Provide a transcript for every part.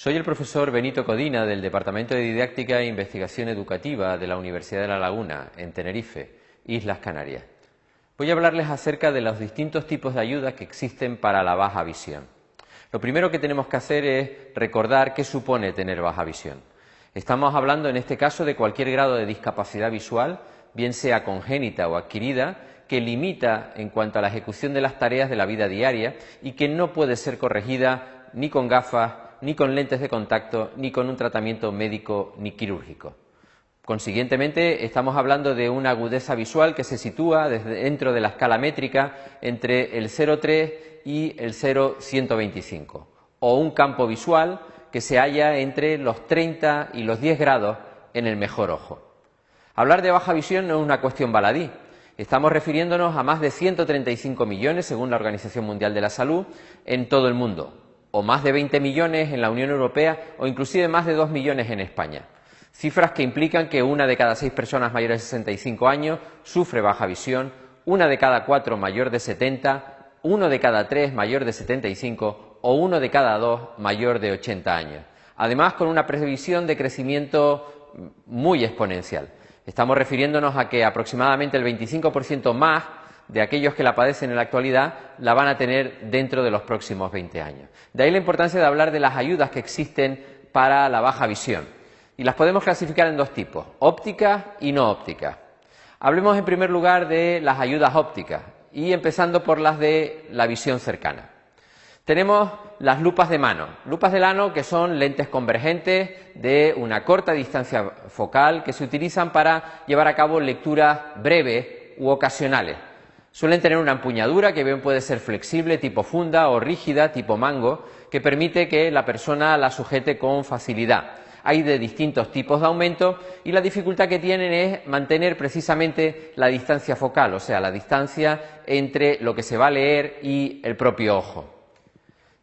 Soy el profesor Benito Codina del Departamento de Didáctica e Investigación Educativa de la Universidad de La Laguna, en Tenerife, Islas Canarias. Voy a hablarles acerca de los distintos tipos de ayudas que existen para la baja visión. Lo primero que tenemos que hacer es recordar qué supone tener baja visión. Estamos hablando en este caso de cualquier grado de discapacidad visual, bien sea congénita o adquirida, que limita en cuanto a la ejecución de las tareas de la vida diaria y que no puede ser corregida ni con gafas, ni con lentes de contacto, ni con un tratamiento médico ni quirúrgico. Consiguientemente, estamos hablando de una agudeza visual que se sitúa dentro de la escala métrica entre el 0,3 y el 0,125, o un campo visual que se halla entre los 30 y los 10 grados en el mejor ojo. Hablar de baja visión no es una cuestión baladí. Estamos refiriéndonos a más de 135 millones, según la Organización Mundial de la Salud, en todo el mundo, o más de 20 millones en la Unión Europea, o inclusive más de 2 millones en España. Cifras que implican que 1 de cada 6 personas mayores de 65 años sufre baja visión, 1 de cada 4 mayor de 70, 1 de cada 3 mayor de 75 o 1 de cada 2 mayor de 80 años. Además, con una previsión de crecimiento muy exponencial. Estamos refiriéndonos a que aproximadamente el 25% más de aquellos que la padecen en la actualidad la van a tener dentro de los próximos 20 años. De ahí la importancia de hablar de las ayudas que existen para la baja visión. Y las podemos clasificar en dos tipos, ópticas y no ópticas. Hablemos en primer lugar de las ayudas ópticas y empezando por las de la visión cercana. Tenemos las lupas de mano que son lentes convergentes de una corta distancia focal que se utilizan para llevar a cabo lecturas breves u ocasionales. Suelen tener una empuñadura que bien puede ser flexible, tipo funda, o rígida, tipo mango, que permite que la persona la sujete con facilidad. Hay de distintos tipos de aumento y la dificultad que tienen es mantener precisamente la distancia focal, o sea, la distancia entre lo que se va a leer y el propio ojo.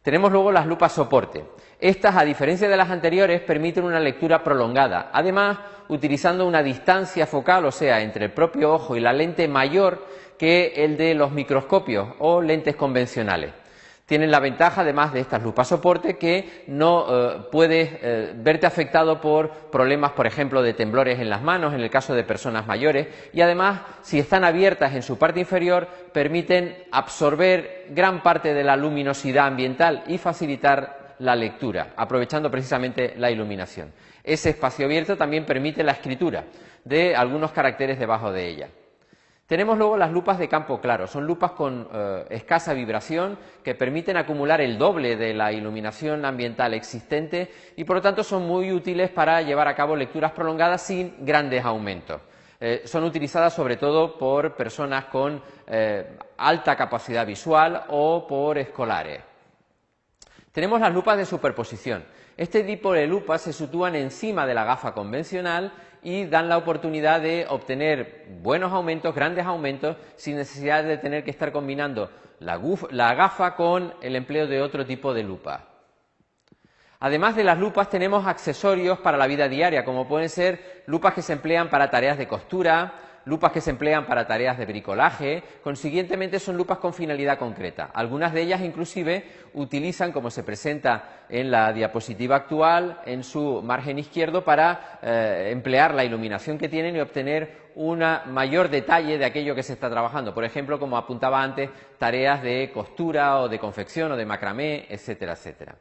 Tenemos luego las lupas soporte. Estas, a diferencia de las anteriores, permiten una lectura prolongada. Además, utilizando una distancia focal, o sea, entre el propio ojo y la lente mayor que el de los microscopios o lentes convencionales. Tienen la ventaja, además de estas lupas soporte, que no puedes verte afectado por problemas, por ejemplo, de temblores en las manos, en el caso de personas mayores, y además, si están abiertas en su parte inferior, permiten absorber gran parte de la luminosidad ambiental y facilitar la lectura, aprovechando precisamente la iluminación. Ese espacio abierto también permite la escritura de algunos caracteres debajo de ella. Tenemos luego las lupas de campo claro, son lupas con escasa vibración que permiten acumular el doble de la iluminación ambiental existente y por lo tanto son muy útiles para llevar a cabo lecturas prolongadas sin grandes aumentos. Son utilizadas sobre todo por personas con alta capacidad visual o por escolares. Tenemos las lupas de superposición. Este tipo de lupas se sitúan encima de la gafa convencional y dan la oportunidad de obtener buenos aumentos, grandes aumentos, sin necesidad de tener que estar combinando la gafa con el empleo de otro tipo de lupa. Además de las lupas tenemos accesorios para la vida diaria, como pueden ser lupas que se emplean para tareas de costura, lupas que se emplean para tareas de bricolaje, consiguientemente son lupas con finalidad concreta. Algunas de ellas inclusive utilizan, como se presenta en la diapositiva actual, en su margen izquierdo para emplear la iluminación que tienen y obtener un mayor detalle de aquello que se está trabajando. Por ejemplo, como apuntaba antes, tareas de costura o de confección o de macramé, etcétera, etcétera.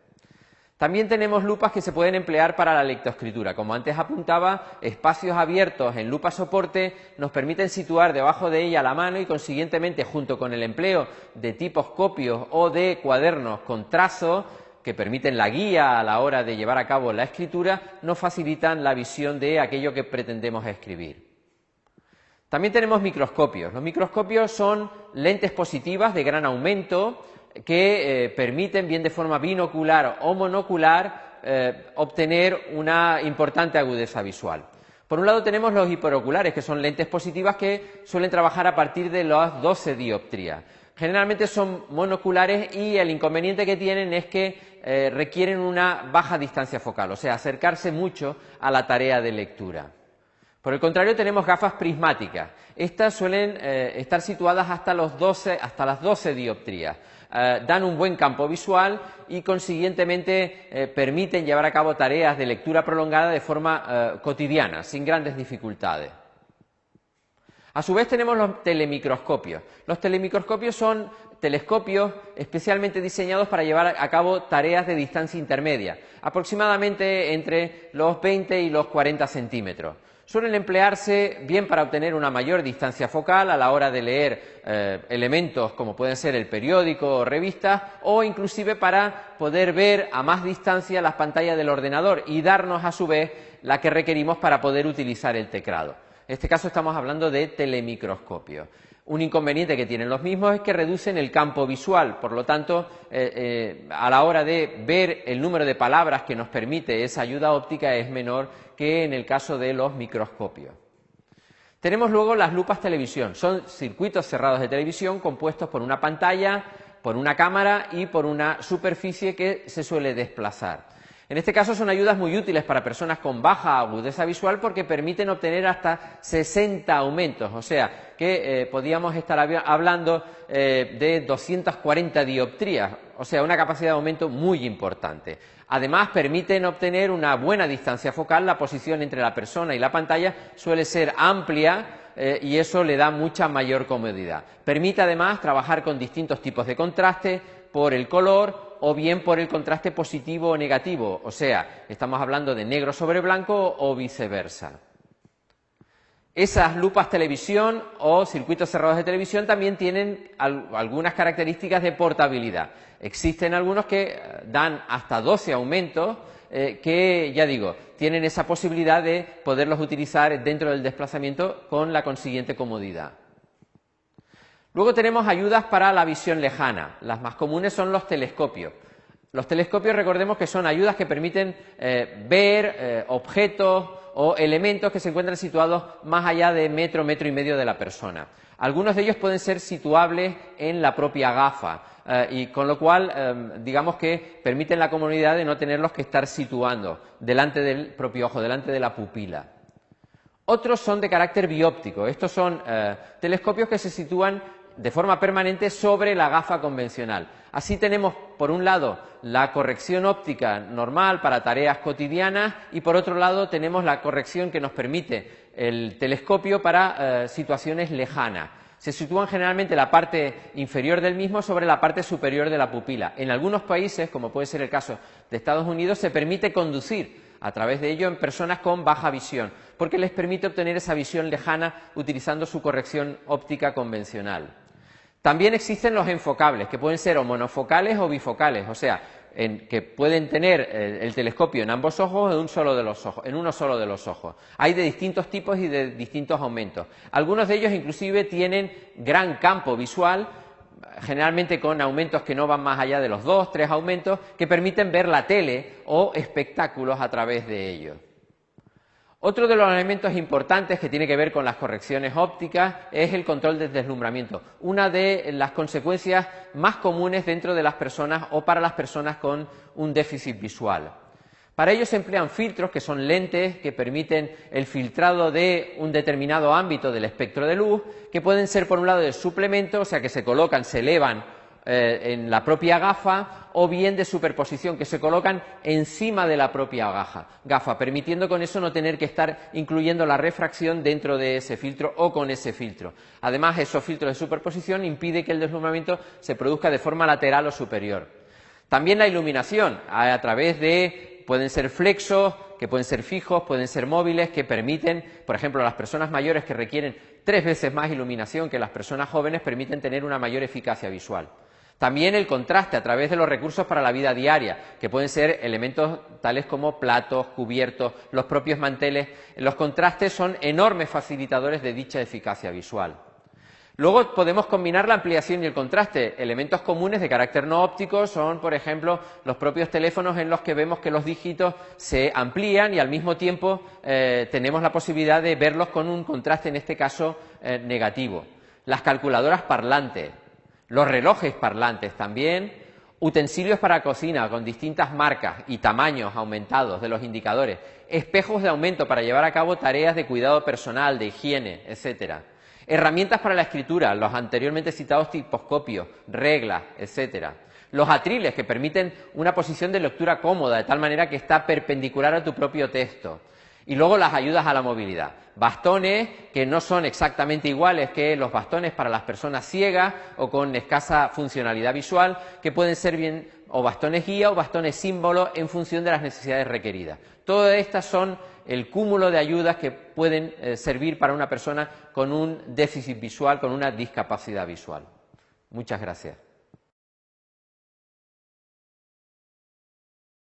También tenemos lupas que se pueden emplear para la lectoescritura. Como antes apuntaba, espacios abiertos en lupa soporte nos permiten situar debajo de ella la mano y consiguientemente, junto con el empleo de tipos copios o de cuadernos con trazo que permiten la guía a la hora de llevar a cabo la escritura, nos facilitan la visión de aquello que pretendemos escribir. También tenemos microscopios. Los microscopios son lentes positivas de gran aumento que permiten, bien de forma binocular o monocular, obtener una importante agudeza visual. Por un lado tenemos los hiperoculares, que son lentes positivas que suelen trabajar a partir de las 12 dioptrías. Generalmente son monoculares y el inconveniente que tienen es que requieren una baja distancia focal, o sea, acercarse mucho a la tarea de lectura. Por el contrario, tenemos gafas prismáticas. Estas suelen estar situadas hasta las 12 dioptrías. dan un buen campo visual y consiguientemente permiten llevar a cabo tareas de lectura prolongada de forma cotidiana, sin grandes dificultades. A su vez tenemos los telemicroscopios. Los telemicroscopios son telescopios especialmente diseñados para llevar a cabo tareas de distancia intermedia, aproximadamente entre los 20 y los 40 centímetros. Suelen emplearse bien para obtener una mayor distancia focal a la hora de leer elementos como pueden ser el periódico o revistas, o inclusive para poder ver a más distancia las pantallas del ordenador y darnos a su vez la que requerimos para poder utilizar el teclado. En este caso estamos hablando de telemicroscopios. Un inconveniente que tienen los mismos es que reducen el campo visual, por lo tanto, a la hora de ver el número de palabras que nos permite esa ayuda óptica es menor que en el caso de los microscopios. Tenemos luego las lupas televisión. Son circuitos cerrados de televisión compuestos por una pantalla, por una cámara y por una superficie que se suele desplazar. En este caso son ayudas muy útiles para personas con baja agudeza visual porque permiten obtener hasta 60 aumentos, o sea que podríamos estar hablando de 240 dioptrías, o sea una capacidad de aumento muy importante. Además permiten obtener una buena distancia focal, la posición entre la persona y la pantalla suele ser amplia y eso le da mucha mayor comodidad. Permite además trabajar con distintos tipos de contraste por el color o bien por el contraste positivo o negativo, o sea, estamos hablando de negro sobre blanco o viceversa. Esas lupas televisión o circuitos cerrados de televisión también tienen algunas características de portabilidad. Existen algunos que dan hasta 12 aumentos que, ya digo, tienen esa posibilidad de poderlos utilizar dentro del desplazamiento con la consiguiente comodidad. Luego tenemos ayudas para la visión lejana. Las más comunes son los telescopios. Los telescopios, recordemos que son ayudas que permiten ver objetos o elementos que se encuentran situados más allá de metro, metro y medio de la persona. Algunos de ellos pueden ser situables en la propia gafa y con lo cual, digamos que permiten la comodidad de no tenerlos que estar situando delante del propio ojo, delante de la pupila. Otros son de carácter bióptico. Estos son telescopios que se sitúan de forma permanente sobre la gafa convencional. Así tenemos, por un lado, la corrección óptica normal para tareas cotidianas y, por otro lado, tenemos la corrección que nos permite el telescopio para situaciones lejanas. Se sitúan generalmente la parte inferior del mismo sobre la parte superior de la pupila. En algunos países, como puede ser el caso de Estados Unidos, se permite conducir a través de ello en personas con baja visión, porque les permite obtener esa visión lejana utilizando su corrección óptica convencional. También existen los enfocables, que pueden ser o monofocales o bifocales, o sea, que pueden tener el telescopio en ambos ojos o en uno solo de los ojos. Hay de distintos tipos y de distintos aumentos. Algunos de ellos inclusive tienen gran campo visual, generalmente con aumentos que no van más allá de los 2, 3 aumentos, que permiten ver la tele o espectáculos a través de ellos. Otro de los elementos importantes que tiene que ver con las correcciones ópticas es el control del deslumbramiento, una de las consecuencias más comunes dentro de las personas o para las personas con un déficit visual. Para ello se emplean filtros que son lentes que permiten el filtrado de un determinado ámbito del espectro de luz, que pueden ser por un lado de suplemento, o sea que se colocan, se elevan en la propia gafa, o bien de superposición, que se colocan encima de la propia gafa, permitiendo con eso no tener que estar incluyendo la refracción dentro de ese filtro o con ese filtro. Además, esos filtros de superposición impiden que el deslumbramiento se produzca de forma lateral o superior. También la iluminación, a través de, pueden ser flexos, que pueden ser fijos, pueden ser móviles, que permiten, por ejemplo, a las personas mayores que requieren 3 veces más iluminación que las personas jóvenes, permiten tener una mayor eficacia visual. También el contraste a través de los recursos para la vida diaria, que pueden ser elementos tales como platos, cubiertos, los propios manteles. Los contrastes son enormes facilitadores de dicha eficacia visual. Luego podemos combinar la ampliación y el contraste. Elementos comunes de carácter no óptico son, por ejemplo, los propios teléfonos en los que vemos que los dígitos se amplían y al mismo tiempo tenemos la posibilidad de verlos con un contraste, en este caso, negativo. Las calculadoras parlantes. Los relojes parlantes también, utensilios para cocina con distintas marcas y tamaños aumentados de los indicadores, espejos de aumento para llevar a cabo tareas de cuidado personal, de higiene, etc. Herramientas para la escritura, los anteriormente citados tiposcopios, reglas, etcétera. Los atriles, que permiten una posición de lectura cómoda, de tal manera que está perpendicular a tu propio texto. Y luego las ayudas a la movilidad. Bastones que no son exactamente iguales que los bastones para las personas ciegas o con escasa funcionalidad visual, que pueden ser bien o bastones guía o bastones símbolo en función de las necesidades requeridas. Todas estas son el cúmulo de ayudas que pueden servir para una persona con un déficit visual, con una discapacidad visual. Muchas gracias.